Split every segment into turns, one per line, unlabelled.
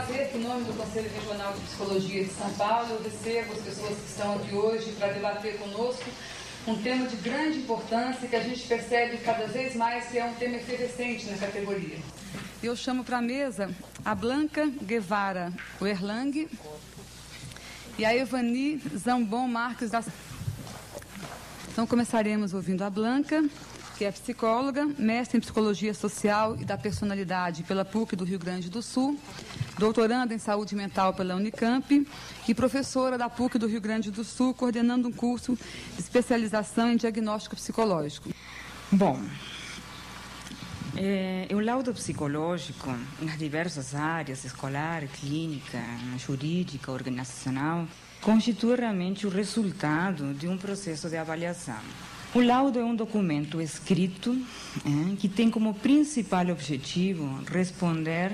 prazer que, em nome do Conselho Regional de Psicologia de São Paulo, eu recebo as pessoas que estão aqui hoje para debater conosco um tema de grande importância que a gente percebe cada vez mais que é um tema efervescente na categoria. Eu chamo para a mesa a Blanca Guevara Werlang e a Evani Zambon Marques da... Então começaremos ouvindo a Blanca, que é psicóloga, mestre em Psicologia Social e da Personalidade pela PUC do Rio Grande do Sul, doutoranda em Saúde Mental pela Unicamp e professora da PUC do Rio Grande do Sul, coordenando um curso de especialização em diagnóstico psicológico.
Bom, o laudo psicológico, nas diversas áreas, escolar, clínica, jurídica, organizacional, constitui realmente o resultado de um processo de avaliação. O laudo é um documento escrito que tem como principal objetivo responder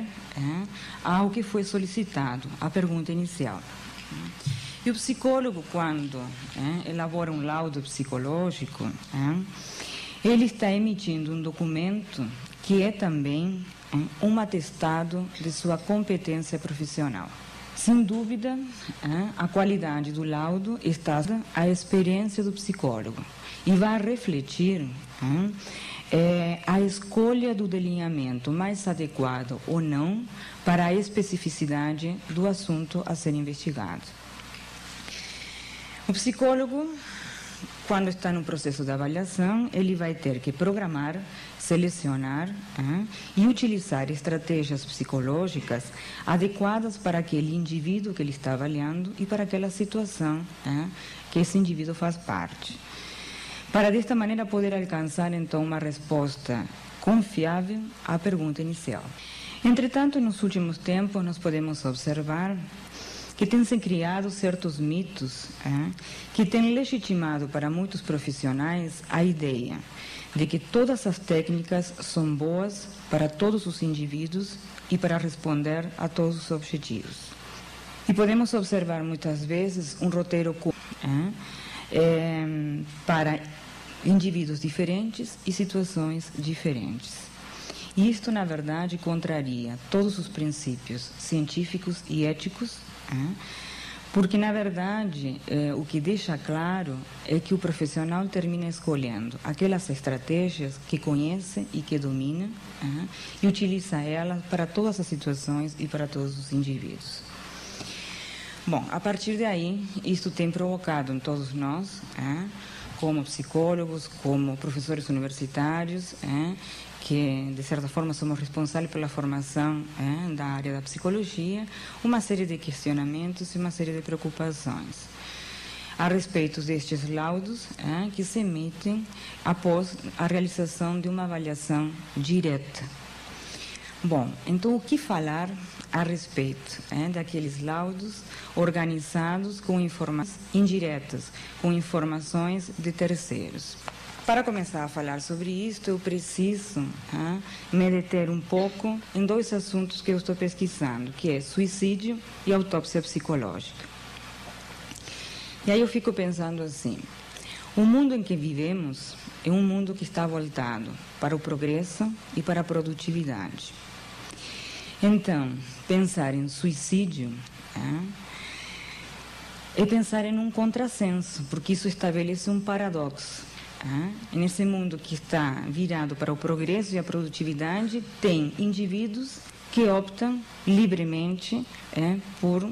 ao que foi solicitado, a pergunta inicial. E o psicólogo, quando elabora um laudo psicológico, ele está emitindo um documento que é também um atestado de sua competência profissional. Sem dúvida, a qualidade do laudo está à experiência do psicólogo e vai refletir a escolha do delineamento mais adequado ou não para a especificidade do assunto a ser investigado. O psicólogo, quando está no processo de avaliação, ele vai ter que programar, selecionar e utilizar estratégias psicológicas adequadas para aquele indivíduo que ele está avaliando e para aquela situação que esse indivíduo faz parte. Para desta maneira poder alcançar então uma resposta confiável à pergunta inicial. Entretanto, nos últimos tempos nós podemos observar que têm se criado certos mitos que têm legitimado para muitos profissionais a ideia de que todas as técnicas são boas para todos os indivíduos e para responder a todos os objetivos. E podemos observar muitas vezes um roteiro para indivíduos diferentes e situações diferentes. E isto, na verdade, contraria todos os princípios científicos e éticos, porque, na verdade, o que deixa claro é que o profissional termina escolhendo aquelas estratégias que conhece e que domina e utiliza elas para todas as situações e para todos os indivíduos. Bom, a partir daí, isto tem provocado em todos nós, como psicólogos, como professores universitários, que de certa forma somos responsáveis pela formação da área da psicologia, uma série de questionamentos e uma série de preocupações a respeito destes laudos que se emitem após a realização de uma avaliação direta. Bom, então o que falar a respeito daqueles laudos organizados com informações indiretas, com informações de terceiros? Para começar a falar sobre isto, eu preciso me deter um pouco em dois assuntos que eu estou pesquisando, que é suicídio e autópsia psicológica. E aí eu fico pensando assim, o mundo em que vivemos é um mundo que está voltado para o progresso e para a produtividade. Então, pensar em suicídio é pensar em um contrassenso, porque isso estabelece um paradoxo. Nesse mundo que está virado para o progresso e a produtividade, tem indivíduos que optam livremente por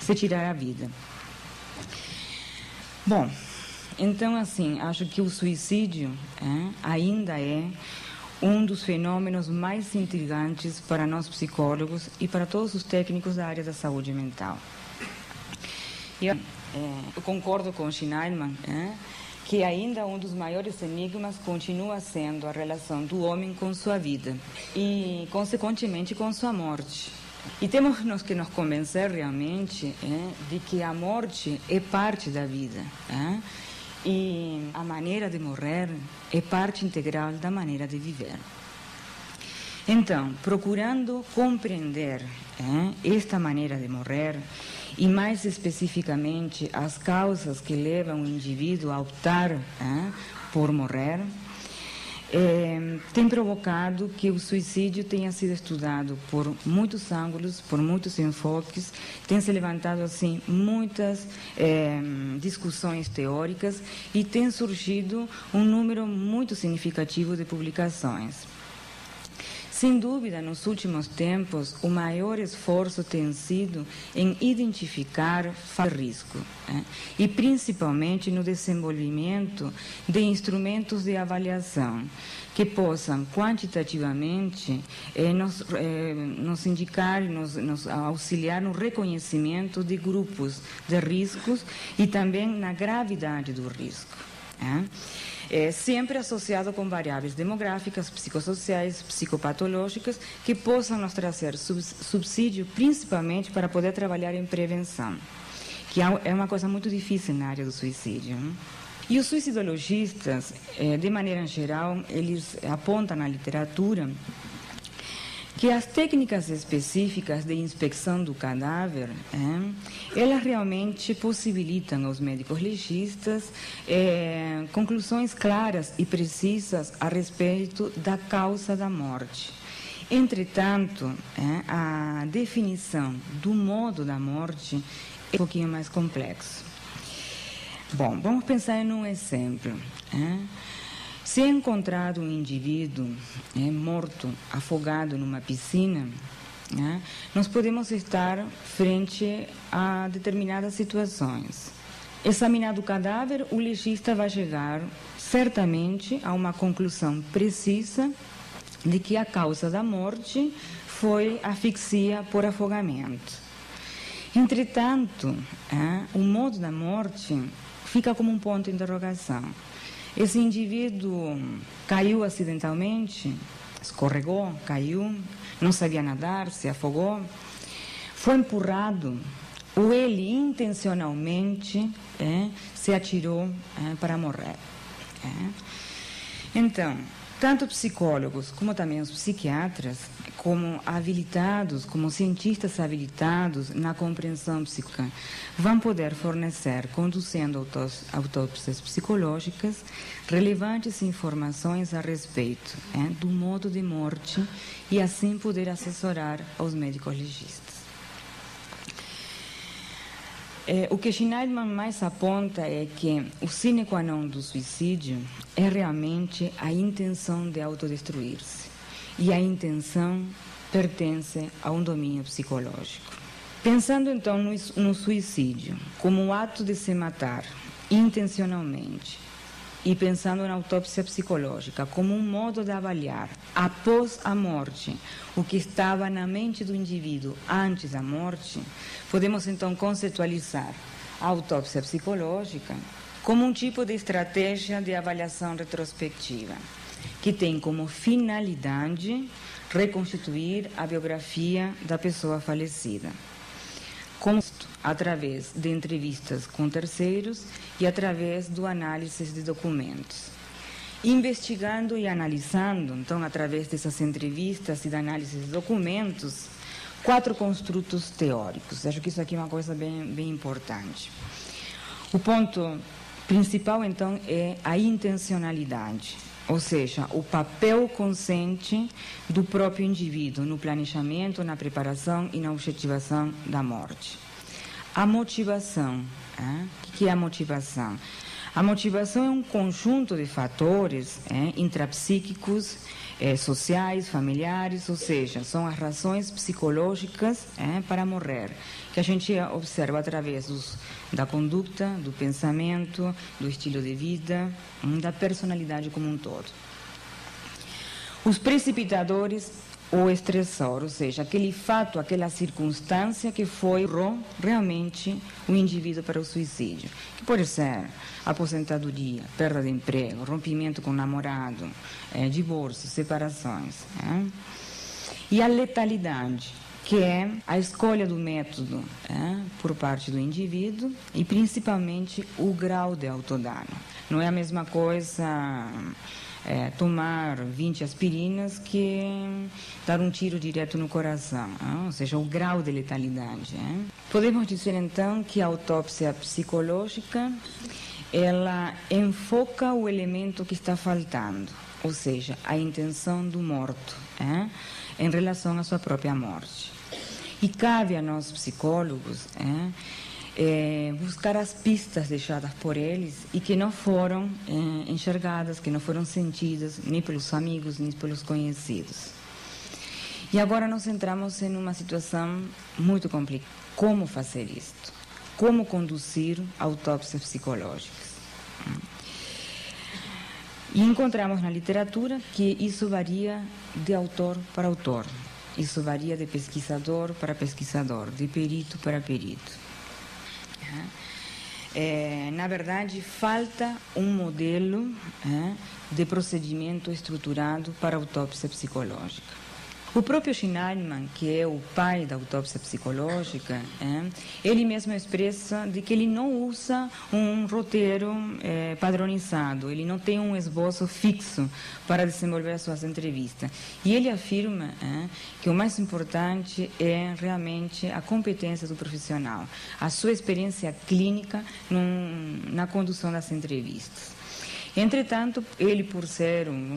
se tirar a vida. Bom, então assim, acho que o suicídio ainda é um dos fenômenos mais intrigantes para nós psicólogos e para todos os técnicos da área da saúde mental. Eu concordo com Schneiderman, que ainda um dos maiores enigmas continua sendo a relação do homem com sua vida e, consequentemente, com sua morte. E temos que nos convencer realmente de que a morte é parte da vida e a maneira de morrer é parte integral da maneira de viver. Então, procurando compreender esta maneira de morrer e mais especificamente as causas que levam o indivíduo a optar por morrer, tem provocado que o suicídio tenha sido estudado por muitos ângulos, por muitos enfoques, tem se levantado assim muitas discussões teóricas e tem surgido um número muito significativo de publicações. Sem dúvida, nos últimos tempos, o maior esforço tem sido em identificar fatores de risco, e principalmente no desenvolvimento de instrumentos de avaliação que possam quantitativamente nos indicar, nos auxiliar no reconhecimento de grupos de riscos e também na gravidade do risco. Sempre associado com variáveis demográficas, psicossociais, psicopatológicas, que possam nos trazer subsídio, principalmente para poder trabalhar em prevenção, que é uma coisa muito difícil na área do suicídio. E os suicidologistas, de maneira geral, eles apontam na literatura que as técnicas específicas de inspeção do cadáver, elas realmente possibilitam aos médicos legistas conclusões claras e precisas a respeito da causa da morte. Entretanto, a definição do modo da morte é um pouquinho mais complexo. Bom, vamos pensar em um exemplo. Se é encontrado um indivíduo morto, afogado numa piscina, nós podemos estar frente a determinadas situações. Examinado o cadáver, o legista vai chegar certamente a uma conclusão precisa de que a causa da morte foi asfixia por afogamento. Entretanto, o modo da morte fica como um ponto de interrogação. Esse indivíduo caiu acidentalmente, escorregou, caiu, não sabia nadar, se afogou, foi empurrado, ou ele intencionalmente se atirou para morrer. Então, tanto psicólogos como também os psiquiatras, como habilitados, como cientistas habilitados na compreensão psíquica, vão poder fornecer, conduzindo autópsias psicológicas, relevantes informações a respeito do modo de morte e assim poder assessorar aos médicos legistas. O que Schneiderman mais aponta é que o sine qua non do suicídio é realmente a intenção de autodestruir-se. E a intenção pertence a um domínio psicológico. Pensando então no suicídio como um ato de se matar intencionalmente e pensando na autópsia psicológica como um modo de avaliar após a morte o que estava na mente do indivíduo antes da morte, podemos então conceitualizar a autópsia psicológica como um tipo de estratégia de avaliação retrospectiva que tem como finalidade reconstituir a biografia da pessoa falecida, através de entrevistas com terceiros e através do análise de documentos. Investigando e analisando, então, através dessas entrevistas e da análise de documentos, 4 construtos teóricos. Acho que isso aqui é uma coisa bem importante. O ponto principal, então, é a intencionalidade, ou seja, o papel consciente do próprio indivíduo no planejamento, na preparação e na objetivação da morte. A motivação. O que é a motivação? A motivação é um conjunto de fatores intrapsíquicos, sociais, familiares, ou seja, são as razões psicológicas para morrer, que a gente observa através da conduta, do pensamento, do estilo de vida, da personalidade como um todo. Os precipitadores ou estressor, ou seja, aquele fato, aquela circunstância que foi realmente o indivíduo para o suicídio, que pode ser aposentadoria, perda de emprego, rompimento com o namorado, divórcio, separações. E a letalidade, que é a escolha do método por parte do indivíduo e principalmente o grau de autodano. Não é a mesma coisa tomar 20 aspirinas que dar um tiro direto no coração, ou seja, o grau de letalidade. Podemos dizer então que a autópsia psicológica ela enfoca o elemento que está faltando, ou seja, a intenção do morto, em relação à sua própria morte. E cabe a nós psicólogos buscar as pistas deixadas por eles e que não foram enxergadas, que não foram sentidas nem pelos amigos, nem pelos conhecidos. E agora nós entramos em uma situação muito complicada. Como fazer isto? Como conduzir autópsias psicológicas? E encontramos na literatura que isso varia de autor para autor. Isso varia de pesquisador para pesquisador, de perito para perito. Na verdade, falta um modelo de procedimento estruturado para a autópsia psicológica. O próprio Schneiderman, que é o pai da autópsia psicológica, ele mesmo expressa de que ele não usa um roteiro padronizado, ele não tem um esboço fixo para desenvolver as suas entrevistas. E ele afirma que o mais importante é realmente a competência do profissional, a sua experiência clínica na condução das entrevistas. Entretanto, ele, por ser um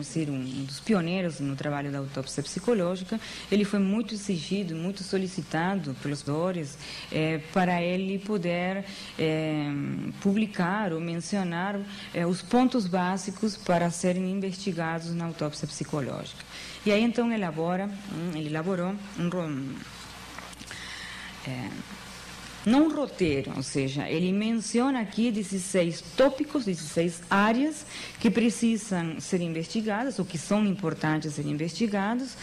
dos pioneiros no trabalho da autópsia psicológica, ele foi muito exigido, muito solicitado pelos autores para ele poder publicar ou mencionar os pontos básicos para serem investigados na autópsia psicológica. E aí, então, ele elaborou não um roteiro, ou seja, ele menciona aqui 16 tópicos, 16 áreas que precisam ser investigadas, ou que são importantes ser investigados,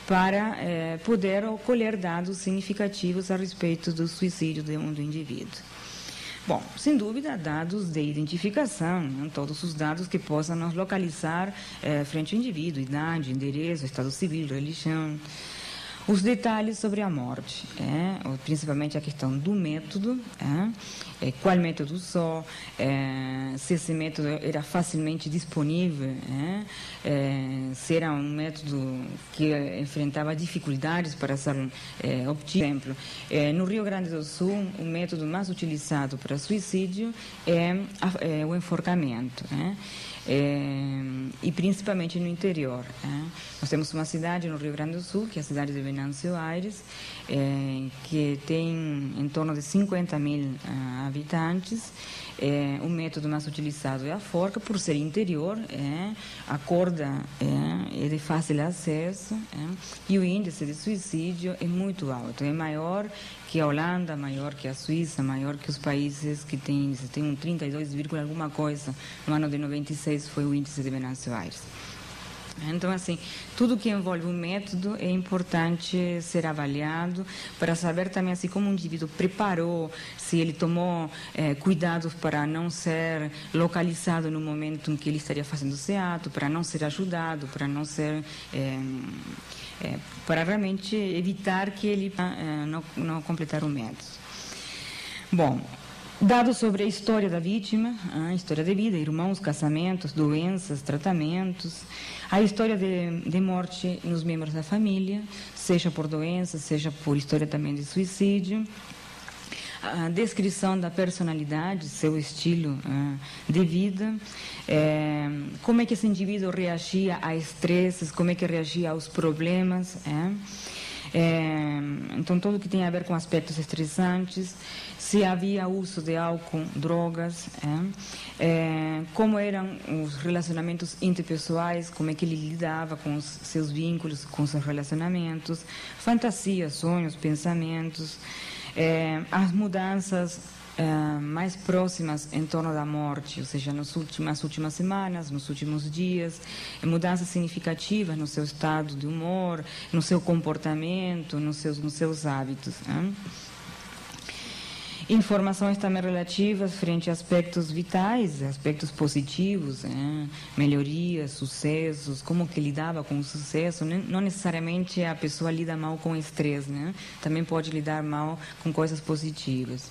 para poder colher dados significativos a respeito do suicídio do indivíduo. Bom, sem dúvida, dados de identificação, todos os dados que possam nos localizar frente ao indivíduo, idade, endereço, estado civil, religião. Os detalhes sobre a morte, principalmente a questão do método, qual método usou, se esse método era facilmente disponível, se era um método que enfrentava dificuldades para ser obtido. Por exemplo, no Rio Grande do Sul, o método mais utilizado para suicídio é o enforcamento. E principalmente no interior. Nós temos uma cidade no Rio Grande do Sul, que é a cidade de Venâncio Aires, que tem em torno de 50.000 habitantes. O método mais utilizado é a forca, por ser interior, a corda é de fácil acesso, e o índice de suicídio é muito alto, é maior que a Holanda, maior que a Suíça, maior que os países que tem um 32, alguma coisa. No ano de 96 foi o índice de Venâncio Aires. Então, assim, tudo que envolve o método é importante ser avaliado para saber também, assim, como o indivíduo preparou, se ele tomou cuidados para não ser localizado no momento em que ele estaria fazendo esse ato, para não ser ajudado, para não ser... para realmente evitar que ele não completar o método. Bom, dados sobre a história da vítima, a história de vida, irmãos, casamentos, doenças, tratamentos, a história de morte nos membros da família, seja por doença, seja por história também de suicídio, a descrição da personalidade, seu estilo de vida, como é que esse indivíduo reagia a estresses, como é que reagia aos problemas, então tudo que tem a ver com aspectos estressantes, se havia uso de álcool, drogas, como eram os relacionamentos interpessoais, como é que ele lidava com os seus vínculos, com seus relacionamentos, fantasias, sonhos, pensamentos, as mudanças mais próximas em torno da morte, ou seja, nas últimas semanas, nos últimos dias, mudanças significativas no seu estado de humor, no seu comportamento, nos seus hábitos. Informações também relativas frente a aspectos vitais, aspectos positivos, melhorias, sucessos, como que lidava com o sucesso. Não necessariamente a pessoa lida mal com estresse, também pode lidar mal com coisas positivas.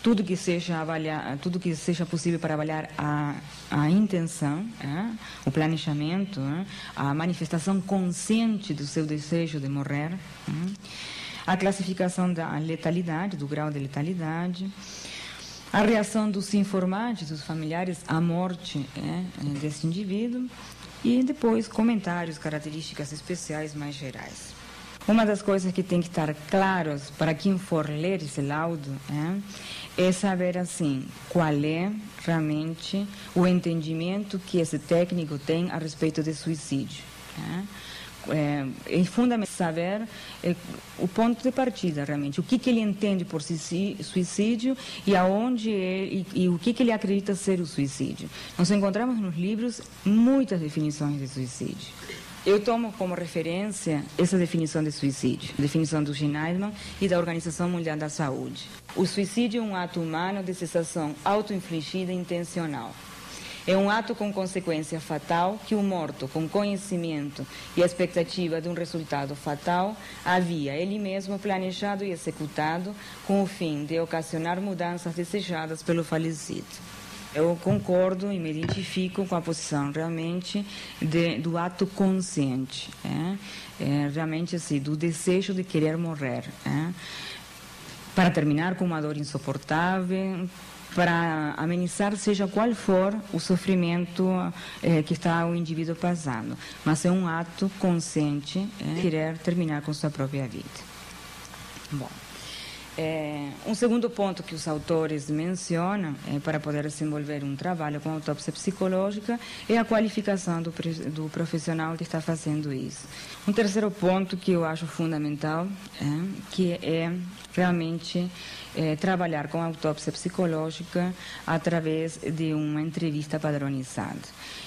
Tudo que seja possível para avaliar a intenção, o planejamento, a manifestação consciente do seu desejo de morrer, a classificação da letalidade, do grau de letalidade, a reação dos informantes, dos familiares, à morte desse indivíduo, e depois comentários, características especiais mais gerais. Uma das coisas que tem que estar claras para quem for ler esse laudo é saber assim qual é realmente o entendimento que esse técnico tem a respeito de suicídio. É fundamental saber o ponto de partida realmente, o que ele entende por suicídio e aonde e o que ele acredita ser o suicídio. Nós encontramos nos livros muitas definições de suicídio. Eu tomo como referência essa definição de suicídio, definição do Schneiderman e da Organização Mundial da Saúde. O suicídio é um ato humano de cessação auto-infligida e intencional. É um ato com consequência fatal que o morto, com conhecimento e a expectativa de um resultado fatal, havia ele mesmo planejado e executado com o fim de ocasionar mudanças desejadas pelo falecido. Eu concordo e me identifico com a posição realmente do ato consciente, realmente assim, do desejo de querer morrer, para terminar com uma dor insuportável, para amenizar seja qual for o sofrimento que está o indivíduo passando, mas é um ato consciente querer terminar com sua própria vida. Bom. Um segundo ponto que os autores mencionam para poder desenvolver um trabalho com autópsia psicológica é a qualificação do profissional que está fazendo isso. Um terceiro ponto que eu acho fundamental que é realmente trabalhar com autópsia psicológica através de uma entrevista padronizada.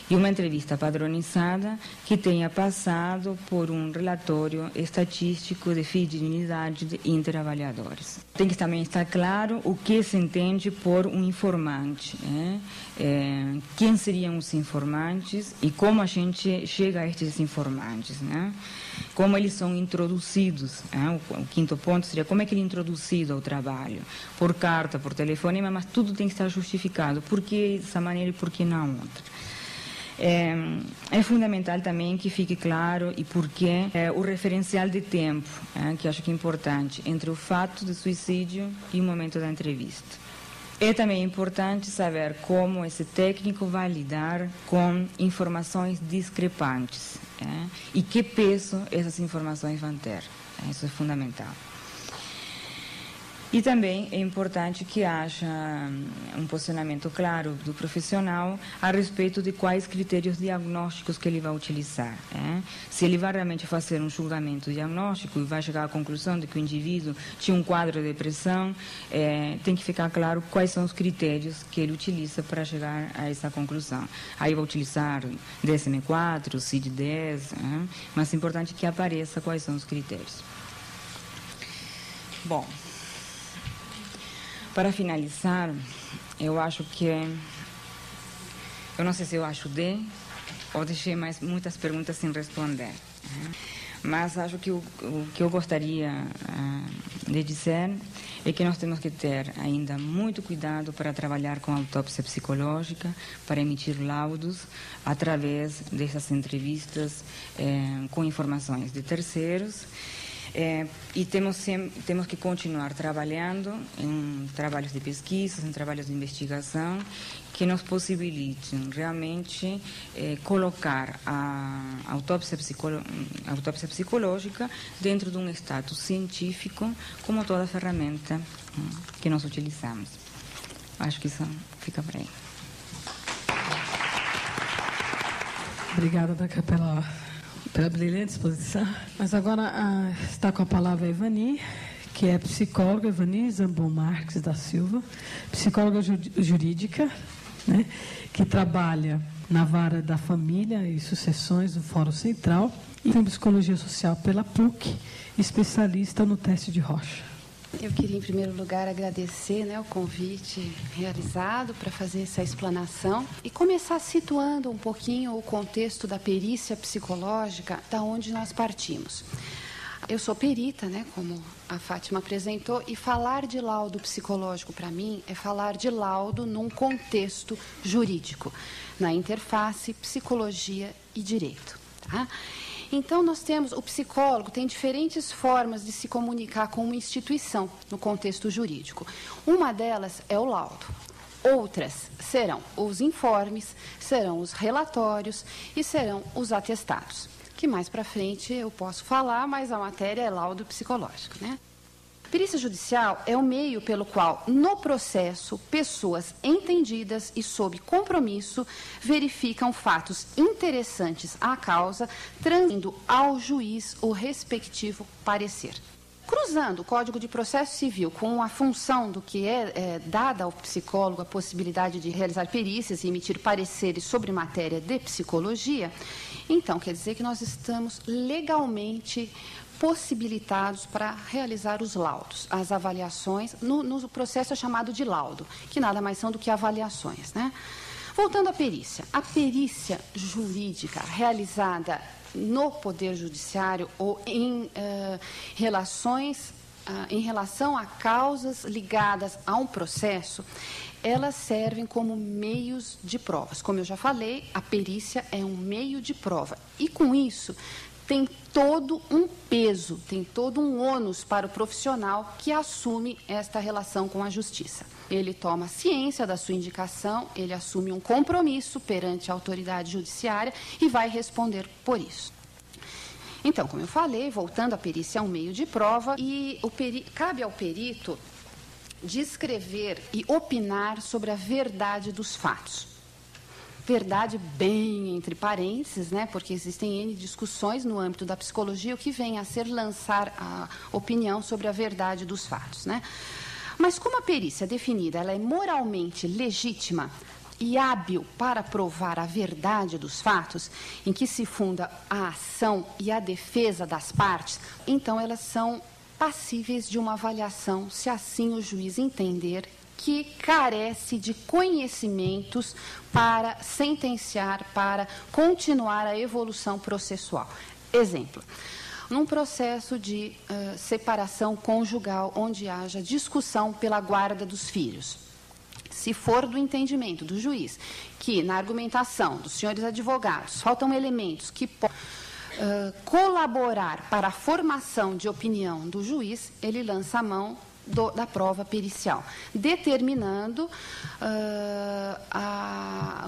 E uma entrevista padronizada que tenha passado por um relatório estatístico de fidelidade de interavaliadores. Tem que também estar claro o que se entende por um informante, quem seriam os informantes e como a gente chega a estes informantes, como eles são introduzidos. O quinto ponto seria como é que ele é introduzido ao trabalho, por carta, por telefonema, mas tudo tem que estar justificado, por que dessa maneira e por que não outra. É fundamental também que fique claro e porquê o referencial de tempo, que acho que é importante, entre o fato de suicídio e o momento da entrevista. É também importante saber como esse técnico vai lidar com informações discrepantes e que peso essas informações vão ter. Isso é fundamental. E também é importante que haja um posicionamento claro do profissional a respeito de quais critérios diagnósticos que ele vai utilizar. Se ele vai realmente fazer um julgamento diagnóstico e vai chegar à conclusão de que o indivíduo tinha um quadro de depressão, tem que ficar claro quais são os critérios que ele utiliza para chegar a essa conclusão. Aí vai utilizar DSM-4, CID-10, mas é importante que apareça quais são os critérios. Bom, para finalizar, eu acho que... Eu não sei se eu ajudei ou deixei muitas perguntas sem responder. Mas acho que o que eu gostaria de dizer é que nós temos que ter ainda muito cuidado para trabalhar com autópsia psicológica, para emitir laudos através dessas entrevistas com informações de terceiros. E temos que continuar trabalhando em trabalhos de pesquisa, em trabalhos de investigação, que nos possibilitem realmente colocar a autópsia psicológica dentro de um status científico, como toda ferramenta que nós utilizamos. Acho que isso fica por aí.
Obrigada, Daca, pela brilhante exposição. Mas agora está com a palavra a Ivani, que é psicóloga, Ivani Zambon Marques da Silva, psicóloga jurídica, que trabalha na vara da família e sucessões do Fórum Central e em psicologia social pela PUC, especialista no teste de Rocha.
Eu queria, em primeiro lugar, agradecer o convite realizado para fazer essa explanação e começar situando um pouquinho o contexto da perícia psicológica, da onde nós partimos. Eu sou perita, como a Fátima apresentou, e falar de laudo psicológico, para mim, é falar de laudo num contexto jurídico, na interface psicologia e direito. Tá? Então, nós temos, o psicólogo tem diferentes formas de se comunicar com uma instituição no contexto jurídico. Uma delas é o laudo. Outras serão os informes, serão os relatórios e serão os atestados, que mais para frente eu posso falar, mas a matéria é laudo psicológico, né? Perícia judicial é o meio pelo qual, no processo, pessoas entendidas e sob compromisso verificam fatos interessantes à causa, transmitindo ao juiz o respectivo parecer. Cruzando o Código de Processo Civil com a função do que é dada ao psicólogo a possibilidade de realizar perícias e emitir pareceres sobre matéria de psicologia, então quer dizer que nós estamos legalmente possibilitados para realizar os laudos, as avaliações, no processo é chamado de laudo, que nada mais são do que avaliações, né? Voltando à perícia. A perícia jurídica realizada no Poder Judiciário ou em relação a causas ligadas a um processo, elas servem como meios de provas. Como eu já falei, a perícia é um meio de prova. E com isso, tem todo um peso, tem todo um ônus para o profissional que assume esta relação com a justiça. Ele toma ciência da sua indicação, ele assume um compromisso perante a autoridade judiciária e vai responder por isso. Então, como eu falei, voltando à perícia é um meio de prova e cabe ao perito descrever e opinar sobre a verdade dos fatos. Verdade bem entre parênteses, né? Porque existem N discussões no âmbito da psicologia, o que vem a ser lançar a opinião sobre a verdade dos fatos, né? Mas como a perícia definida ela é moralmente legítima e hábil para provar a verdade dos fatos, em que se funda a ação e a defesa das partes, então elas são passíveis de uma avaliação, se assim o juiz entender que carece de conhecimentos para sentenciar, para continuar a evolução processual. Exemplo, num processo de separação conjugal, onde haja discussão pela guarda dos filhos, se for do entendimento do juiz que, na argumentação dos senhores advogados, faltam elementos que colaborar para a formação de opinião do juiz, ele lança a mão da prova pericial, determinando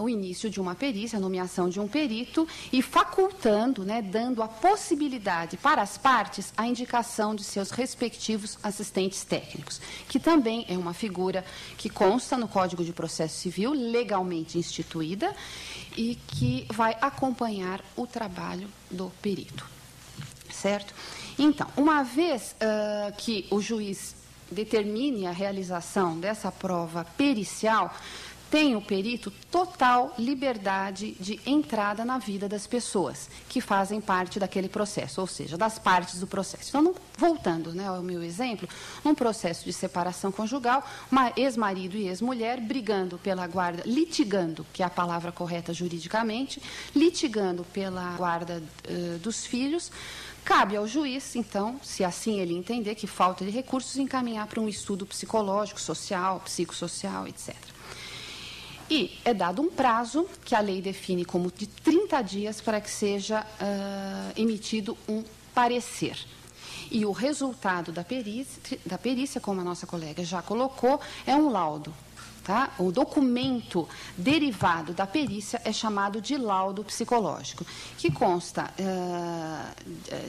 o início de uma perícia, a nomeação de um perito e facultando, né, dando a possibilidade para as partes a indicação de seus respectivos assistentes técnicos, que também é uma figura que consta no Código de Processo Civil, legalmente instituída, e que vai acompanhar o trabalho do perito, certo? Então, uma vez que o juiz determine a realização dessa prova pericial, tem o perito total liberdade de entrada na vida das pessoas que fazem parte daquele processo, ou seja, das partes do processo. Então, voltando, né, ao meu exemplo, num processo de separação conjugal, uma ex-marido e ex-mulher brigando pela guarda, litigando, que é a palavra correta juridicamente, litigando pela guarda dos filhos. Cabe ao juiz, então, se assim ele entender que falta de recursos, encaminhar para um estudo psicológico, social, psicossocial, etc. E é dado um prazo, que a lei define como de 30 dias, para que seja emitido um parecer. E o resultado da perícia, como a nossa colega já colocou, é um laudo. Tá? O documento derivado da perícia é chamado de laudo psicológico, que consta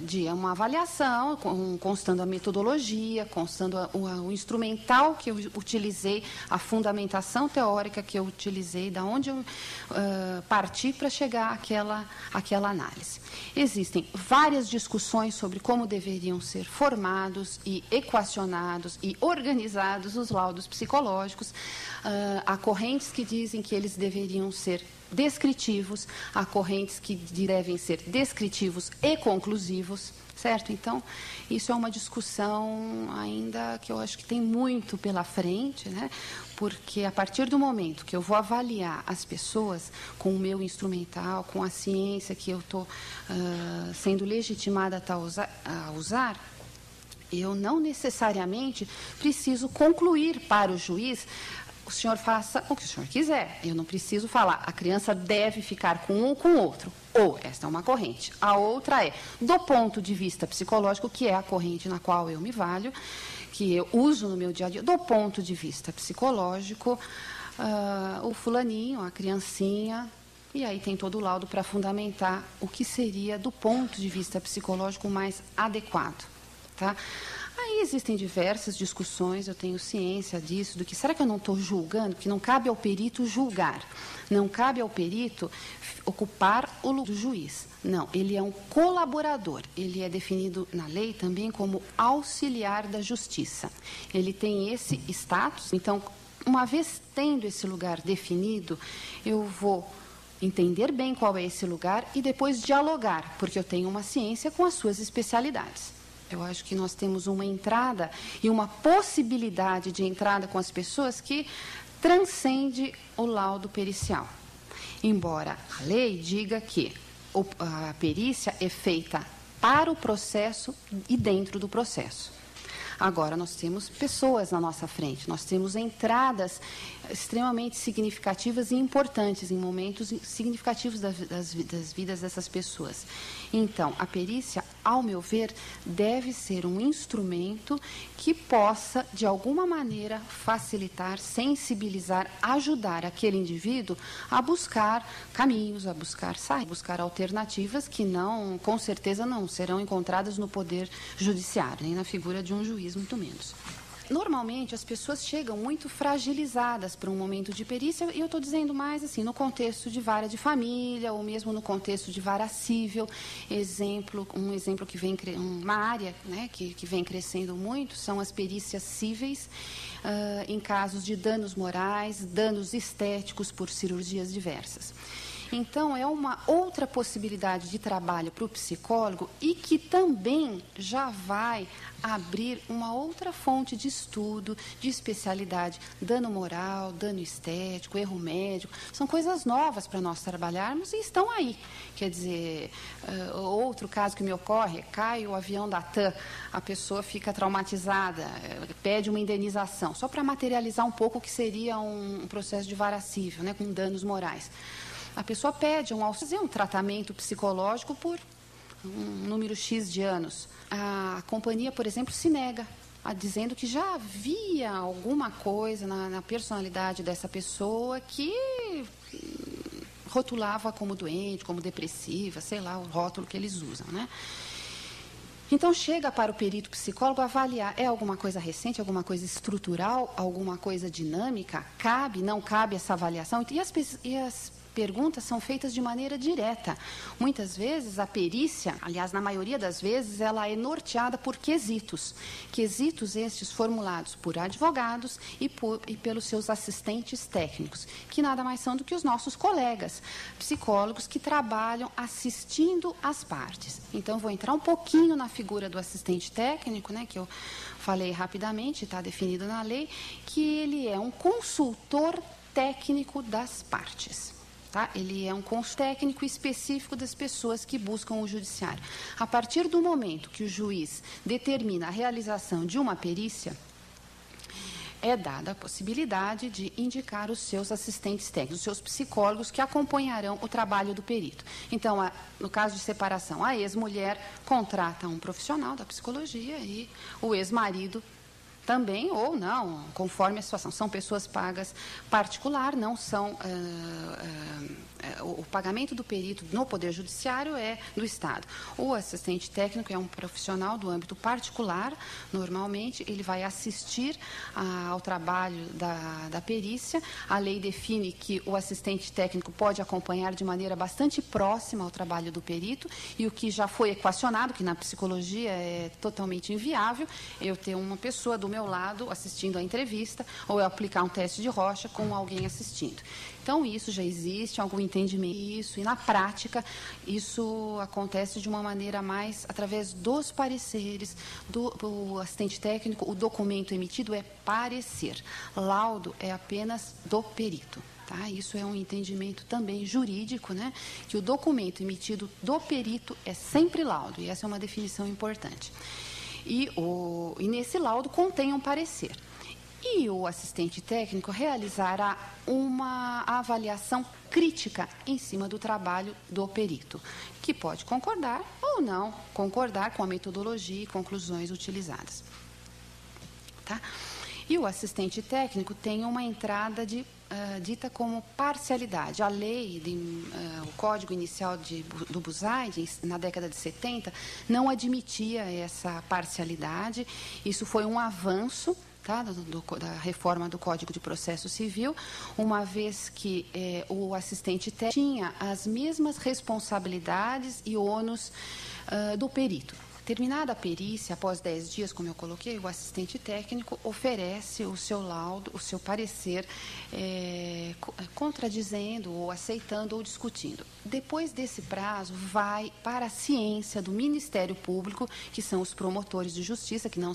de uma avaliação, constando a metodologia, constando o instrumental que eu utilizei, a fundamentação teórica que eu utilizei, da onde eu parti para chegar àquela análise. Existem várias discussões sobre como deveriam ser formados e equacionados e organizados os laudos psicológicos. Há correntes que dizem que eles deveriam ser descritivos, há correntes que devem ser descritivos e conclusivos, certo? Então, isso é uma discussão ainda que eu acho que tem muito pela frente, né? Porque a partir do momento que eu vou avaliar as pessoas com o meu instrumental, com a ciência que eu estou sendo legitimada a usar, eu não necessariamente preciso concluir para o juiz o senhor faça o que o senhor quiser. Eu não preciso falar, a criança deve ficar com um ou com outro. Ou, esta é uma corrente. A outra é, do ponto de vista psicológico, que é a corrente na qual eu me valho, que eu uso no meu dia a dia, do ponto de vista psicológico, o fulaninho, a criancinha, e aí tem todo o laudo para fundamentar o que seria, do ponto de vista psicológico, mais adequado. Tá? Aí existem diversas discussões, eu tenho ciência disso, do que será que eu não estou julgando? Porque não cabe ao perito julgar, não cabe ao perito ocupar o lugar do juiz. Não, ele é um colaborador, ele é definido na lei também como auxiliar da justiça. Ele tem esse status, então, uma vez tendo esse lugar definido, eu vou entender bem qual é esse lugar e depois dialogar, porque eu tenho uma ciência com as suas especialidades. Eu acho que nós temos uma entrada e uma possibilidade de entrada com as pessoas que transcende o laudo pericial. Embora a lei diga que a perícia é feita para o processo e dentro do processo. Agora, nós temos pessoas na nossa frente, nós temos entradas extremamente significativas e importantes, em momentos significativos das vidas dessas pessoas. Então, a perícia, ao meu ver, deve ser um instrumento que possa, de alguma maneira, facilitar, sensibilizar, ajudar aquele indivíduo a buscar caminhos, a buscar saídas, a buscar alternativas que não, com certeza, não serão encontradas no poder judiciário, nem na figura de um juiz, muito menos. Normalmente, as pessoas chegam muito fragilizadas para um momento de perícia, e eu estou dizendo mais assim, no contexto de vara de família, ou mesmo no contexto de vara cível. Um exemplo que vem, uma área, né, que vem crescendo muito, são as perícias cíveis, em casos de danos morais, danos estéticos por cirurgias diversas. Então, é uma outra possibilidade de trabalho para o psicólogo e que também já vai abrir uma outra fonte de estudo, de especialidade. Dano moral, dano estético, erro médico, são coisas novas para nós trabalharmos e estão aí. Quer dizer, outro caso que me ocorre, cai o avião da TAM, a pessoa fica traumatizada, pede uma indenização, só para materializar um pouco o que seria um processo de vara cível, né, com danos morais. A pessoa pede fazer um tratamento psicológico por um número X de anos. A companhia, por exemplo, se nega, dizendo que já havia alguma coisa na personalidade dessa pessoa que rotulava como doente, como depressiva, sei lá, o rótulo que eles usam, né? Então, chega para o perito psicólogo avaliar, é alguma coisa recente, alguma coisa estrutural, alguma coisa dinâmica? Cabe, não cabe essa avaliação? E as perguntas são feitas de maneira direta. Muitas vezes a perícia, aliás, na maioria das vezes, ela é norteada por quesitos. Quesitos estes formulados por advogados e pelos seus assistentes técnicos, que nada mais são do que os nossos colegas psicólogos que trabalham assistindo as partes. Então, vou entrar um pouquinho na figura do assistente técnico, né, que eu falei rapidamente, está definido na lei, que ele é um consultor técnico das partes. Tá? Ele é um consultor técnico específico das pessoas que buscam o judiciário. A partir do momento que o juiz determina a realização de uma perícia, é dada a possibilidade de indicar os seus assistentes técnicos, os seus psicólogos que acompanharão o trabalho do perito. Então, no caso de separação, a ex-mulher contrata um profissional da psicologia e o ex-marido também, ou não, conforme a situação. São pessoas pagas particular, não são... o pagamento do perito no Poder Judiciário é do Estado. O assistente técnico é um profissional do âmbito particular, normalmente, ele vai assistir ao trabalho da perícia. A lei define que o assistente técnico pode acompanhar de maneira bastante próxima ao trabalho do perito, e o que já foi equacionado, que na psicologia é totalmente inviável, eu ter uma pessoa do meu lado assistindo a entrevista, ou eu aplicar um teste de Rocha com alguém assistindo. Então, isso já existe, algum entendimento disso, e na prática, isso acontece de uma maneira mais através dos pareceres do assistente técnico. O documento emitido é parecer, laudo é apenas do perito. Tá? Isso é um entendimento também jurídico, né? Que o documento emitido do perito é sempre laudo, e essa é uma definição importante. E nesse laudo contém um parecer. E o assistente técnico realizará uma avaliação crítica em cima do trabalho do perito, que pode concordar ou não concordar com a metodologia e conclusões utilizadas. Tá? E o assistente técnico tem uma entrada dita como parcialidade. A lei, o Código Inicial do Buzaide, na década de 70, não admitia essa parcialidade. Isso foi um avanço, tá, da reforma do Código de Processo Civil, uma vez que o assistente técnico tinha as mesmas responsabilidades e ônus do perito. Terminada a perícia, após 10 dias, como eu coloquei, o assistente técnico oferece o seu laudo, o seu parecer, contradizendo ou aceitando ou discutindo. Depois desse prazo, vai para a ciência do Ministério Público, que são os promotores de justiça, que não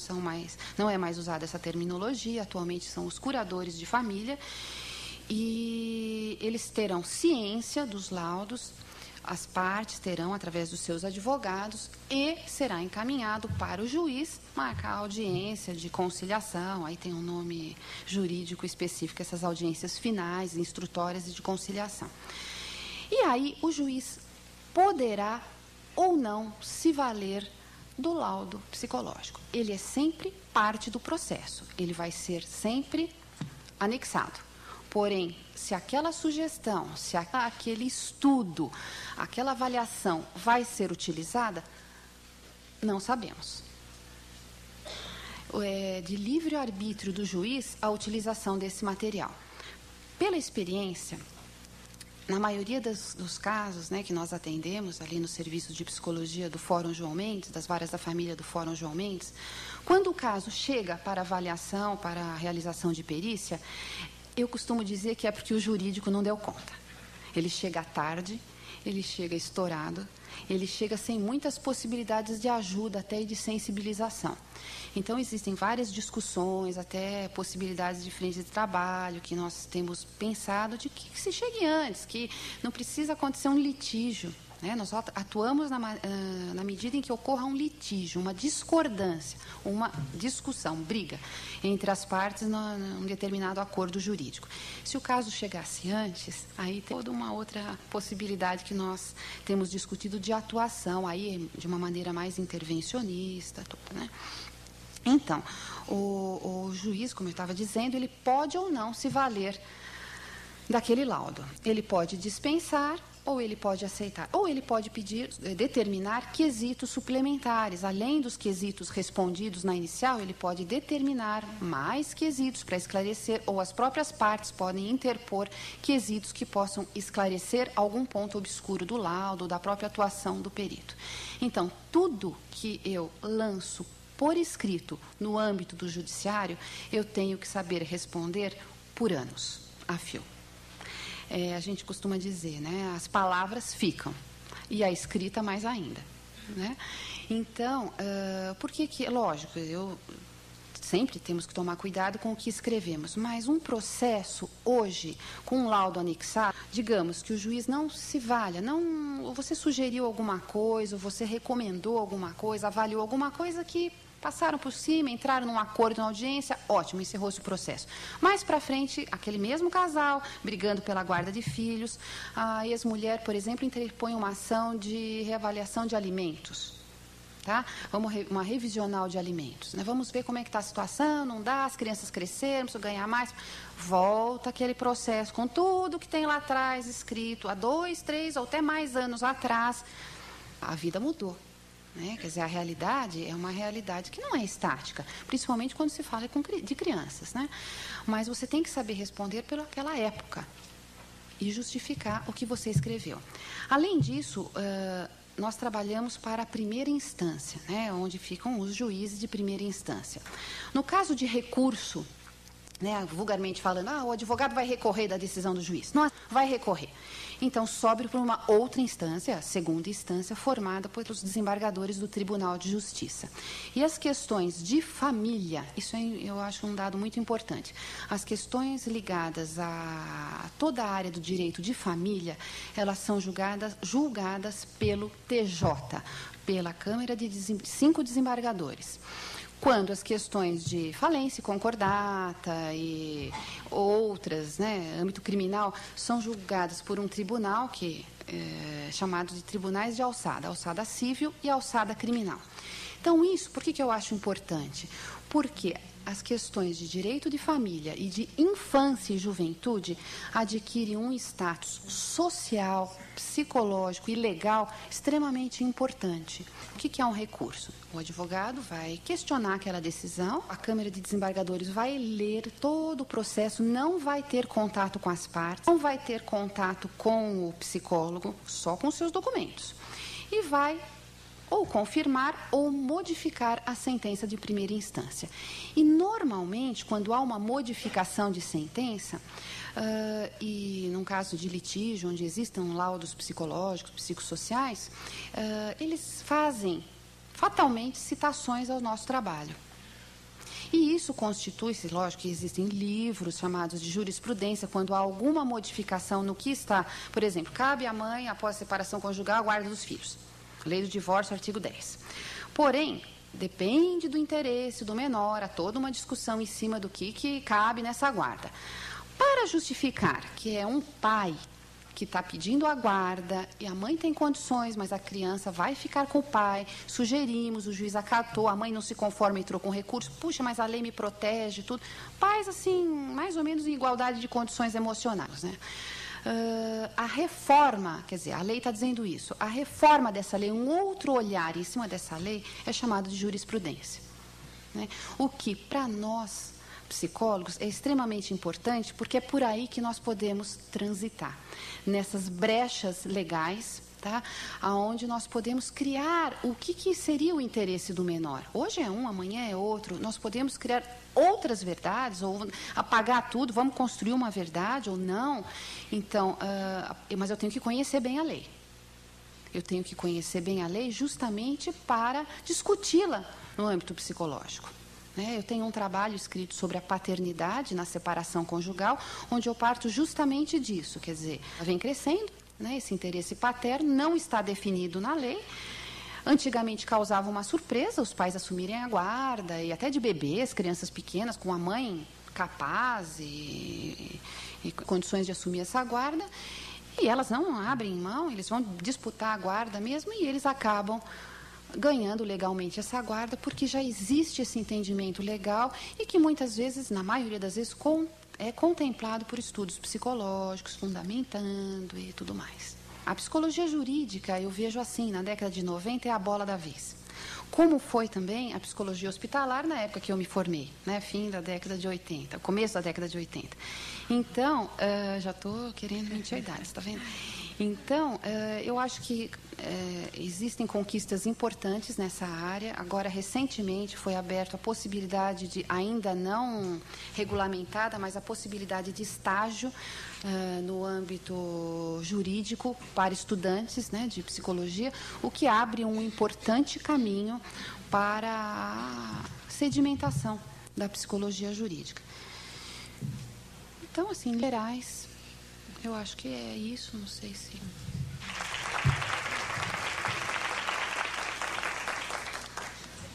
é mais usada essa terminologia, atualmente são os curadores de família, e eles terão ciência dos laudos. As partes terão, através dos seus advogados, e será encaminhado para o juiz marcar a audiência de conciliação. Aí tem um nome jurídico específico, essas audiências finais, instrutórias e de conciliação. E aí o juiz poderá ou não se valer do laudo psicológico. Ele é sempre parte do processo, ele vai ser sempre anexado. Porém, se aquela sugestão, se aquele estudo, aquela avaliação vai ser utilizada, não sabemos. É de livre arbítrio do juiz a utilização desse material. Pela experiência, na maioria dos casos, né, que nós atendemos ali no serviço de psicologia do Fórum João Mendes, das varas da família do Fórum João Mendes, quando o caso chega para avaliação, para a realização de perícia, eu costumo dizer que é porque o jurídico não deu conta. Ele chega tarde, ele chega estourado, ele chega sem muitas possibilidades de ajuda até e de sensibilização. Então, existem várias discussões, até possibilidades de frente de trabalho, que nós temos pensado de que se chegue antes, que não precisa acontecer um litígio. Nós atuamos na medida em que ocorra um litígio, uma discordância, uma discussão, briga entre as partes num determinado acordo jurídico. Se o caso chegasse antes, aí tem toda uma outra possibilidade que nós temos discutido de atuação, aí de uma maneira mais intervencionista, tudo, né? Então, o juiz, como eu estava dizendo, ele pode ou não se valer daquele laudo. Ele pode dispensar, ou ele pode aceitar, ou ele pode determinar quesitos suplementares. Além dos quesitos respondidos na inicial, ele pode determinar mais quesitos para esclarecer, ou as próprias partes podem interpor quesitos que possam esclarecer algum ponto obscuro do laudo, da própria atuação do perito. Então, tudo que eu lanço por escrito no âmbito do judiciário, eu tenho que saber responder por anos, a fio. A gente costuma dizer, né, as palavras ficam, e a escrita mais ainda, né? Então, lógico, sempre temos que tomar cuidado com o que escrevemos, mas um processo hoje, com um laudo anexado, digamos que o juiz não se valha, você sugeriu alguma coisa, ou você recomendou alguma coisa, avaliou alguma coisa que passaram por cima, entraram num acordo na audiência, ótimo, encerrou-se o processo. Mais para frente, aquele mesmo casal, brigando pela guarda de filhos, a ex-mulher, por exemplo, interpõe uma ação de reavaliação de alimentos. Tá? Uma revisional de alimentos. Né? Vamos ver como é que está a situação, não dá, as crianças cresceram, precisam ganhar mais. Volta aquele processo com tudo que tem lá atrás escrito, há 2, 3 ou até mais anos atrás. A vida mudou. Né? Quer dizer, a realidade é uma realidade que não é estática, principalmente quando se fala de crianças. Né? Mas você tem que saber responder pelaquela época e justificar o que você escreveu. Além disso, nós trabalhamos para a primeira instância, né? Onde ficam os juízes de primeira instância. No caso de recurso, né, vulgarmente falando, o advogado vai recorrer da decisão do juiz. Não, vai recorrer. Então, sobe para uma outra instância, a segunda instância, formada pelos desembargadores do Tribunal de Justiça. E as questões de família, isso eu acho um dado muito importante, as questões ligadas a toda a área do direito de família, elas são julgadas pelo TJ, pela Câmara de 5 desembargadores. quando as questões de falência e concordata e outras, né, âmbito criminal, são julgadas por um tribunal que é chamado de tribunais de alçada civil e alçada criminal. Então, isso, por que eu acho importante? Porque as questões de direito de família e de infância e juventude adquirem um status social, psicológico e legal extremamente importante. O que é um recurso? O advogado vai questionar aquela decisão, a Câmara de Desembargadores vai ler todo o processo, não vai ter contato com as partes, não vai ter contato com o psicólogo, só com seus documentos. E vai ou confirmar ou modificar a sentença de primeira instância. E, normalmente, quando há uma modificação de sentença, e num caso de litígio, onde existam laudos psicológicos, psicossociais, eles fazem, fatalmente, citações ao nosso trabalho. E isso constitui-se, lógico que existem livros chamados de jurisprudência, quando há alguma modificação no que está, por exemplo, cabe à mãe, após a separação conjugal, a guarda dos filhos. Lei do divórcio, artigo 10. Porém, depende do interesse do menor, há toda uma discussão em cima do que cabe nessa guarda. Para justificar que é um pai que está pedindo a guarda e a mãe tem condições, mas a criança vai ficar com o pai, sugerimos, o juiz acatou, a mãe não se conforma e entrou com recurso, puxa, mas a lei me protege, tudo. Pais, assim, mais ou menos em igualdade de condições emocionais, né? A reforma, quer dizer, a lei está dizendo isso, a reforma dessa lei, um outro olhar em cima dessa lei é chamado de jurisprudência, né? O que, para nós, psicólogos, é extremamente importante, porque é por aí que nós podemos transitar, nessas brechas legais, tá? Onde nós podemos criar o que seria o interesse do menor. Hoje é um, amanhã é outro. Nós podemos criar outras verdades, ou apagar tudo, vamos construir uma verdade ou não. Então, mas eu tenho que conhecer bem a lei. Eu tenho que conhecer bem a lei justamente para discuti-la no âmbito psicológico. Eu tenho um trabalho escrito sobre a paternidade na separação conjugal, onde eu parto justamente disso, quer dizer, vem crescendo, esse interesse paterno não está definido na lei. Antigamente causava uma surpresa os pais assumirem a guarda, e até de bebês, crianças pequenas, com a mãe capaz e condições de assumir essa guarda, e elas não abrem mão, eles vão disputar a guarda mesmo, e eles acabam ganhando legalmente essa guarda, porque já existe esse entendimento legal e que muitas vezes, na maioria das vezes, é contemplado por estudos psicológicos, fundamentando e tudo mais. A psicologia jurídica, eu vejo assim, na década de 90 é a bola da vez. Como foi também a psicologia hospitalar na época que eu me formei, fim da década de 80, começo da década de 80. Então, já estou querendo mentir a idade, está vendo? Então, eu acho que existem conquistas importantes nessa área. Agora, recentemente, foi aberta a possibilidade de, ainda não regulamentada, mas a possibilidade de estágio no âmbito jurídico para estudantes de psicologia, o que abre um importante caminho para a sedimentação da psicologia jurídica. Então, assim, gerais, eu acho que é isso, não sei se...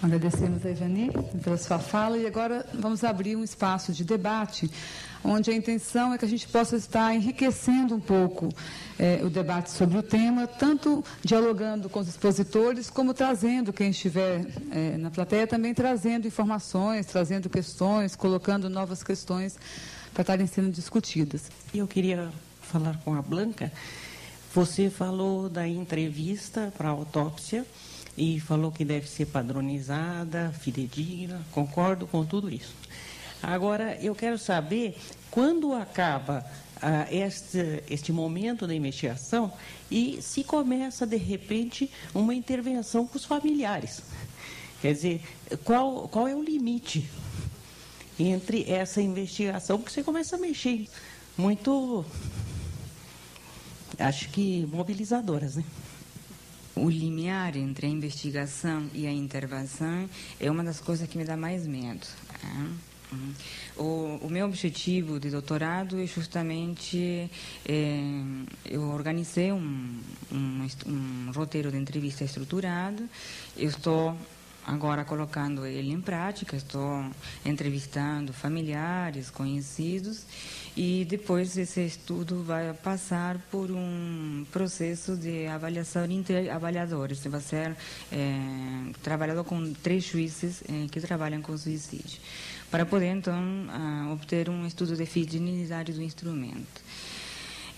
Agradecemos a Ivani pela sua fala e agora vamos abrir um espaço de debate, onde a intenção é que a gente possa estar enriquecendo um pouco o debate sobre o tema, tanto dialogando com os expositores, como trazendo quem estiver na plateia, também trazendo informações, trazendo questões, colocando novas questões para estarem sendo discutidas.
Eu queria falar com a Blanca. Você falou da entrevista para a autópsia e falou que deve ser padronizada, fidedigna, concordo com tudo isso. Agora, eu quero saber quando acaba este momento da investigação e se começa, de repente, uma intervenção com os familiares. Quer dizer, qual é o limite entre essa investigação, porque você começa a mexer muito, acho que mobilizadoras, né?
O limiar entre a investigação e a intervenção é uma das coisas que me dá mais medo. O meu objetivo de doutorado é justamente... eu organizei um roteiro de entrevista estruturado. Eu estou agora colocando ele em prática, estou entrevistando familiares, conhecidos, e depois esse estudo vai passar por um processo de avaliação entre avaliadores. Vai ser trabalhado com 3 juízes que trabalham com suicídio, para poder, então, obter um estudo de fidelidade do instrumento.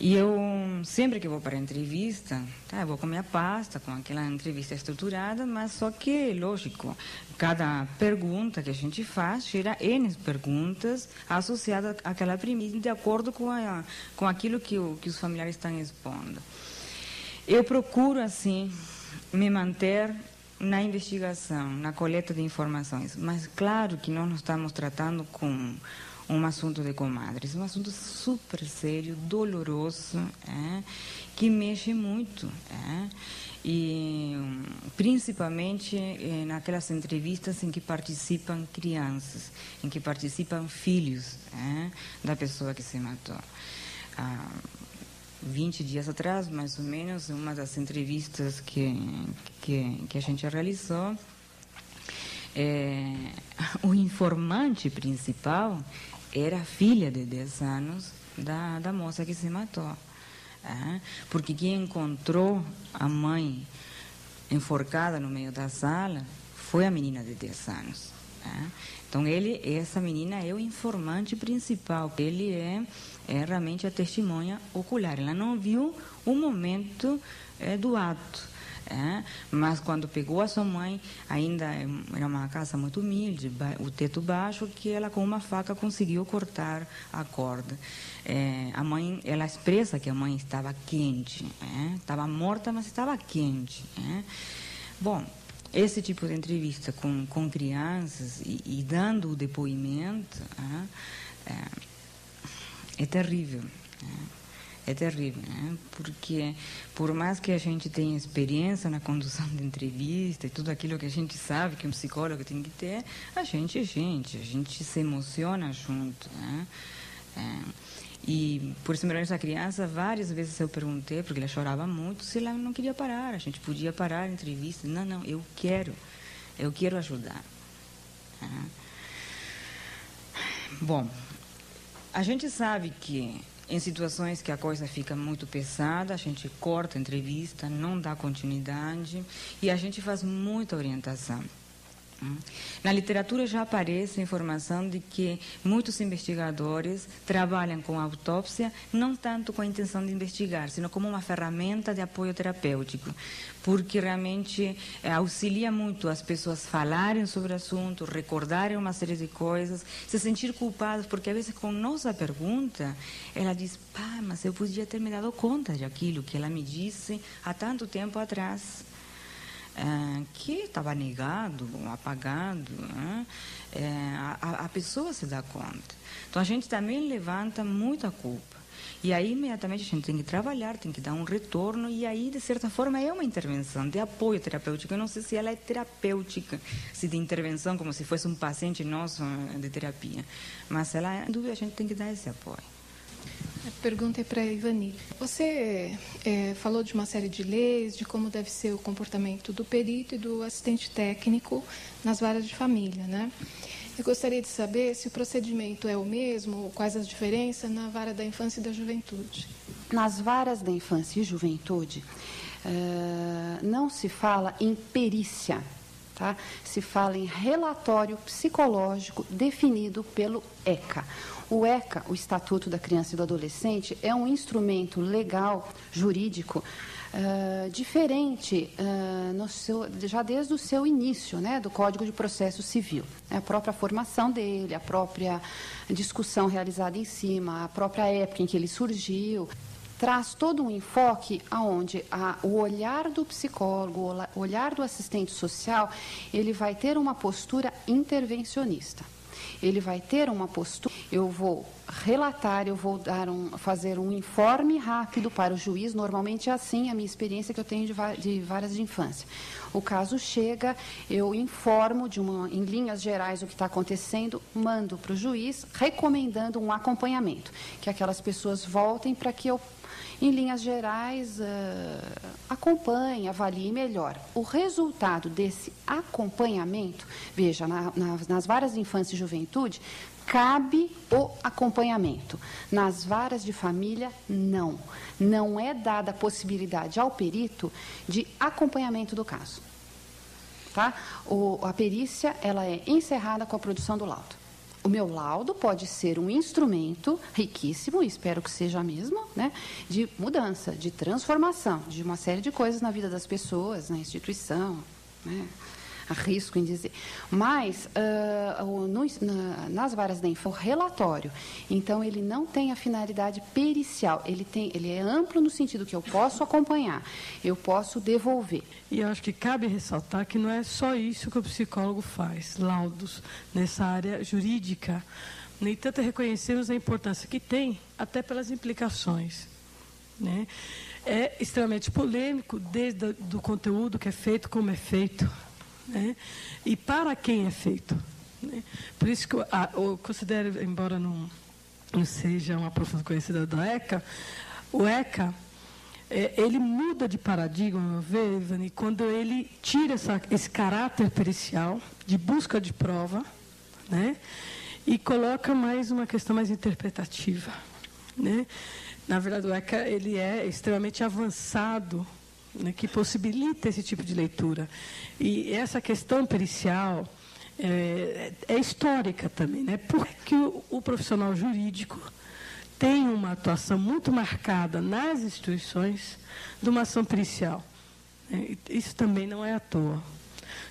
E eu, sempre que vou para a entrevista, eu vou com minha pasta, com aquela entrevista estruturada, mas só que, lógico, cada pergunta que a gente faz gera N perguntas associadas àquela premissa, de acordo com aquilo que os familiares estão expondo. Eu procuro, assim, me manter na investigação, na coleta de informações, mas claro que nós não estamos tratando com um assunto de comadres, um assunto super sério, doloroso, que mexe muito, e principalmente naquelas entrevistas em que participam crianças, em que participam filhos da pessoa que se matou. 20 dias atrás, mais ou menos, uma das entrevistas que a gente realizou, o informante principal era a filha de 10 anos da moça que se matou. Porque quem encontrou a mãe enforcada no meio da sala foi a menina de 10 anos. Então, essa menina é o informante principal. Ele é realmente a testemunha ocular. Ela não viu o momento do ato. Mas quando pegou a sua mãe, ainda era uma casa muito humilde, o teto baixo, que ela com uma faca conseguiu cortar a corda. A mãe, ela expressa que a mãe estava quente, estava morta, mas estava quente. Bom, esse tipo de entrevista com crianças e dando o depoimento é terrível. É terrível, porque por mais que a gente tenha experiência na condução de entrevista e tudo aquilo que a gente sabe que um psicólogo tem que ter, a gente é gente, a gente se emociona junto. E por isso, essa criança, várias vezes eu perguntei, porque ela chorava muito, se ela não queria parar, a gente podia parar a entrevista. Não, eu quero ajudar. Bom, a gente sabe que em situações que a coisa fica muito pesada, a gente corta a entrevista, não dá continuidade e a gente faz muita orientação. Na literatura já aparece a informação de que muitos investigadores trabalham com a autópsia não tanto com a intenção de investigar, sino como uma ferramenta de apoio terapêutico, porque realmente auxilia muito as pessoas falarem sobre o assunto, recordarem uma série de coisas, se sentir culpadas, porque às vezes com nossa pergunta, ela diz, mas eu podia ter me dado conta de aquilo que ela me disse há tanto tempo atrás. Que estava negado, apagado, a pessoa se dá conta. Então, a gente também levanta muita culpa. E aí, imediatamente, a gente tem que trabalhar, tem que dar um retorno, e aí, de certa forma, é uma intervenção de apoio terapêutico. Eu não sei se ela é terapêutica, se de intervenção, como se fosse um paciente nosso de terapia. Mas, ela, sem dúvida, a gente tem que dar esse apoio.
A pergunta é para a Ivani. Você falou de uma série de leis, de como deve ser o comportamento do perito e do assistente técnico nas varas de família, né? Eu gostaria de saber se o procedimento é o mesmo, quais as diferenças na vara da infância e da juventude.
Nas varas da infância e juventude, não se fala em perícia, tá? Se fala em relatório psicológico definido pelo ECA. O ECA, o Estatuto da Criança e do Adolescente, é um instrumento legal, jurídico, diferente já desde o seu início, né, do Código de Processo Civil. A própria formação dele, a própria discussão realizada em cima, a própria época em que ele surgiu, traz todo um enfoque onde o olhar do psicólogo, o olhar do assistente social, ele vai ter uma postura intervencionista. Ele vai ter uma postura, eu vou relatar, eu vou fazer um informe rápido para o juiz, normalmente é assim a minha experiência que eu tenho de varas de infância. O caso chega, eu informo em linhas gerais o que está acontecendo, mando para o juiz, recomendando um acompanhamento, que aquelas pessoas voltem para que eu em linhas gerais, acompanhe, avalie melhor. O resultado desse acompanhamento, veja, nas varas de infância e juventude, cabe o acompanhamento. Nas varas de família, não. Não é dada a possibilidade ao perito de acompanhamento do caso. Tá? A perícia ela é encerrada com a produção do laudo. O meu laudo pode ser um instrumento riquíssimo, espero que seja mesmo, né, de mudança, de transformação, de uma série de coisas na vida das pessoas, na instituição, né, arrisco em dizer. Mas, nas varas da infância, o relatório, então, ele não tem a finalidade pericial, ele é amplo no sentido que eu posso acompanhar, eu posso devolver.
E eu acho que cabe ressaltar que não é só isso que o psicólogo faz, laudos nessa área jurídica. No entanto, reconhecemos a importância que tem, até pelas implicações, né? É extremamente polêmico, desde o conteúdo que é feito, como é feito, né? E para quem é feito, né? Por isso que eu considero, embora não seja uma profunda conhecida da ECA, o ECA, ele muda de paradigma, meu ver, Ivani, quando ele tira esse caráter pericial de busca de prova, né? E coloca mais uma questão mais interpretativa, né? Na verdade, o ECA ele é extremamente avançado, né, que possibilita esse tipo de leitura. E essa questão pericial é histórica também, né? Porque o profissional jurídico tem uma atuação muito marcada nas instituições de uma ação pericial. Isso também não é à toa.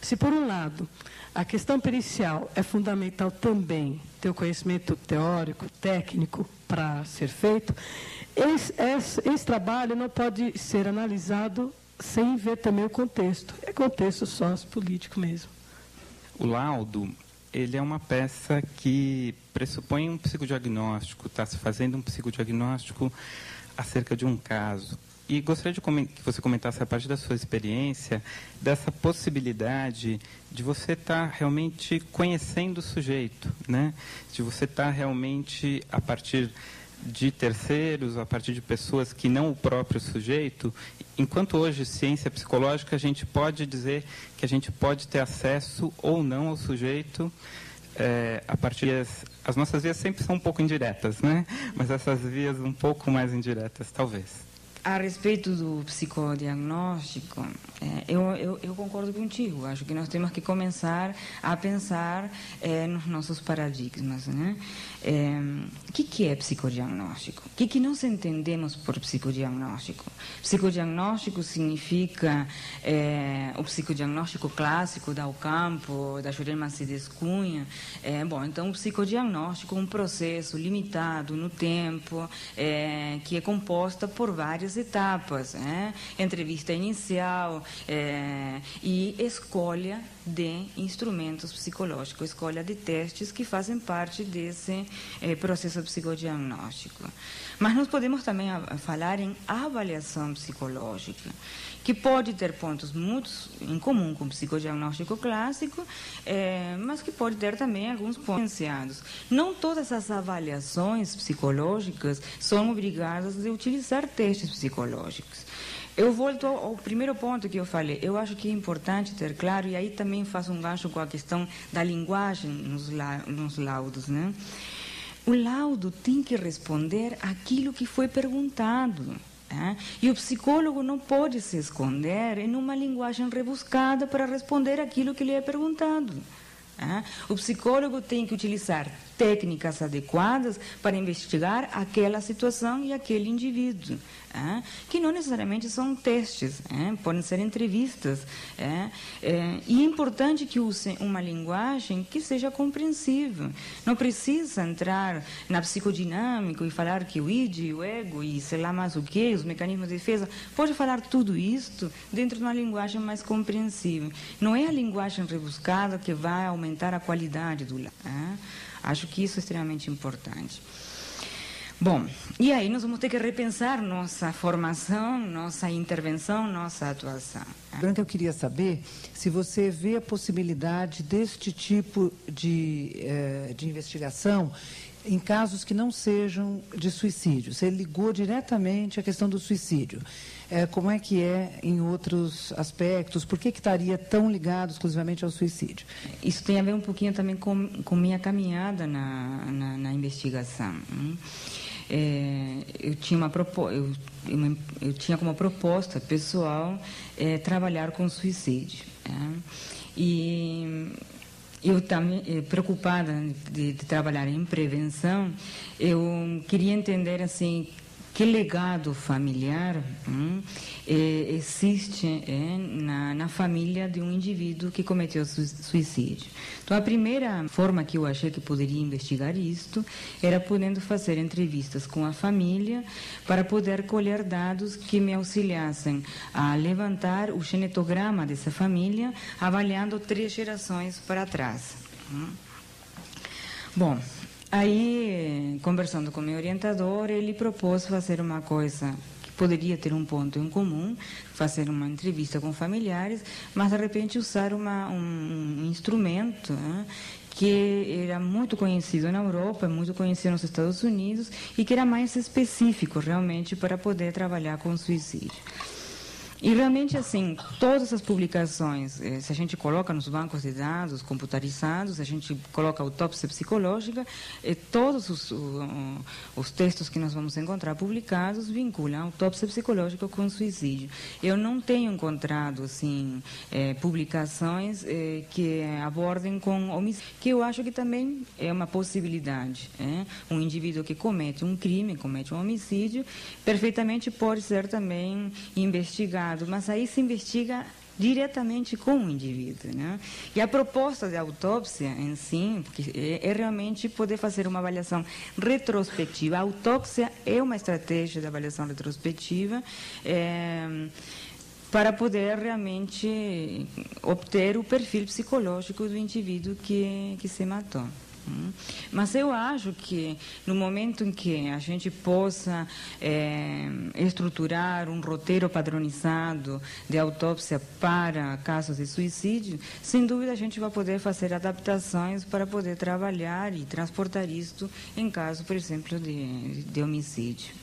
Se, por um lado, a questão pericial é fundamental também ter o conhecimento teórico, técnico para ser feito, esse trabalho não pode ser analisado sem ver também o contexto. É contexto sociopolítico mesmo.
O laudo, ele é uma peça que pressupõe um psicodiagnóstico, está se fazendo um psicodiagnóstico acerca de um caso. E gostaria que você comentasse, a partir da sua experiência, dessa possibilidade de você estar realmente conhecendo o sujeito, né? De você estar realmente, a partir de terceiros, a partir de pessoas que não o próprio sujeito, enquanto hoje, ciência psicológica, a gente pode dizer que a gente pode ter acesso ou não ao sujeito, a partir as nossas vias sempre são um pouco indiretas, né? Mas essas vias um pouco mais indiretas, talvez.
A respeito do psicodiagnóstico, eu concordo contigo. Acho que nós temos que começar a pensar nos nossos paradigmas, né? O que é psicodiagnóstico? O que nós entendemos por psicodiagnóstico? Psicodiagnóstico significa o psicodiagnóstico clássico da Ocampo, da Jurema Cides Cunha. Então, o psicodiagnóstico é um processo limitado no tempo, que é composta por várias etapas, entrevista inicial e escolha de instrumentos psicológicos, escolha de testes que fazem parte desse processo psicodiagnóstico. Mas nós podemos também falar em avaliação psicológica, que pode ter pontos muito em comum com o psicodiagnóstico clássico, mas que pode ter também alguns pontos diferenciados. Não todas as avaliações psicológicas são obrigadas a utilizar testes psicológicos. Eu volto ao primeiro ponto que eu falei. Eu acho que é importante ter claro, e aí também faço um gancho com a questão da linguagem nos laudos, né? O laudo tem que responder aquilo que foi perguntado. E o psicólogo não pode se esconder em uma linguagem rebuscada para responder aquilo que lhe é perguntado. O psicólogo tem que utilizar técnicas adequadas para investigar aquela situação e aquele indivíduo, que não necessariamente são testes, podem ser entrevistas. E é importante que use uma linguagem que seja compreensível. Não precisa entrar na psicodinâmica e falar que o id, o ego e sei lá mais o que, os mecanismos de defesa. Pode falar tudo isso dentro de uma linguagem mais compreensível. Não é a linguagem rebuscada que vai aumentar a qualidade do laudo. Acho que isso é extremamente importante. Bom, e aí nós vamos ter que repensar nossa formação, nossa intervenção, nossa atuação.
Branca, eu queria saber se você vê a possibilidade deste tipo de investigação em casos que não sejam de suicídio. Você ligou diretamente à questão do suicídio. Como é que é em outros aspectos? Por que estaria tão ligado exclusivamente ao suicídio?
Isso tem a ver um pouquinho também com minha caminhada na investigação. Eu tinha como proposta pessoal trabalhar com suicídio. E eu também, preocupada de trabalhar em prevenção, eu queria entender assim que legado familiar existe na família de um indivíduo que cometeu suicídio. Então, a primeira forma que eu achei que poderia investigar isto era podendo fazer entrevistas com a família para poder colher dados que me auxiliassem a levantar o genetograma dessa família, avaliando 3 gerações para trás. Bom, aí, conversando com meu orientador, ele propôs fazer uma coisa que poderia ter um ponto em comum, fazer uma entrevista com familiares, mas, de repente, usar um instrumento que era muito conhecido na Europa, muito conhecido nos Estados Unidos, e que era mais específico, realmente, para poder trabalhar com suicídio. E realmente, assim, todas as publicações, se a gente coloca nos bancos de dados computarizados, a gente coloca autópsia psicológica, todos os textos que nós vamos encontrar publicados vinculam a autópsia psicológica com suicídio. Eu não tenho encontrado, assim, publicações que abordem com homicídio, que eu acho que também é uma possibilidade. Um indivíduo que comete um crime, comete um homicídio, perfeitamente pode ser também investigado, mas aí se investiga diretamente com o indivíduo, né? E a proposta da autópsia em si é realmente poder fazer uma avaliação retrospectiva. A autópsia é uma estratégia de avaliação retrospectiva para poder realmente obter o perfil psicológico do indivíduo que se matou. Mas eu acho que no momento em que a gente possa estruturar um roteiro padronizado de autópsia para casos de suicídio, sem dúvida a gente vai poder fazer adaptações para poder trabalhar e transportar isto em caso, por exemplo, de homicídio.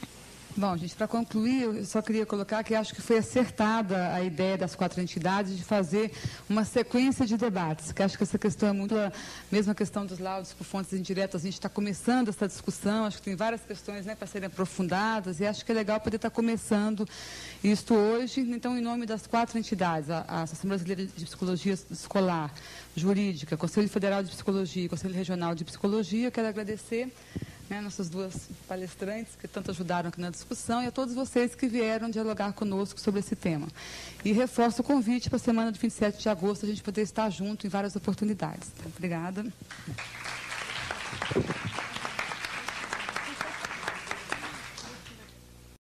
Bom, gente, para concluir, eu só queria colocar que acho que foi acertada a ideia das 4 entidades de fazer uma sequência de debates, que acho que essa questão é muito a mesma questão dos laudos por fontes indiretas. A gente está começando essa discussão, acho que tem várias questões, né, para serem aprofundadas, e acho que é legal poder estar começando isto hoje. Então, em nome das 4 entidades, a Associação Brasileira de Psicologia Escolar, Jurídica, Conselho Federal de Psicologia e Conselho Regional de Psicologia, quero agradecer nossas 2 palestrantes que tanto ajudaram aqui na discussão e a todos vocês que vieram dialogar conosco sobre esse tema. E reforço o convite para a semana de 27 de agosto a gente poder estar junto em várias oportunidades. Obrigada.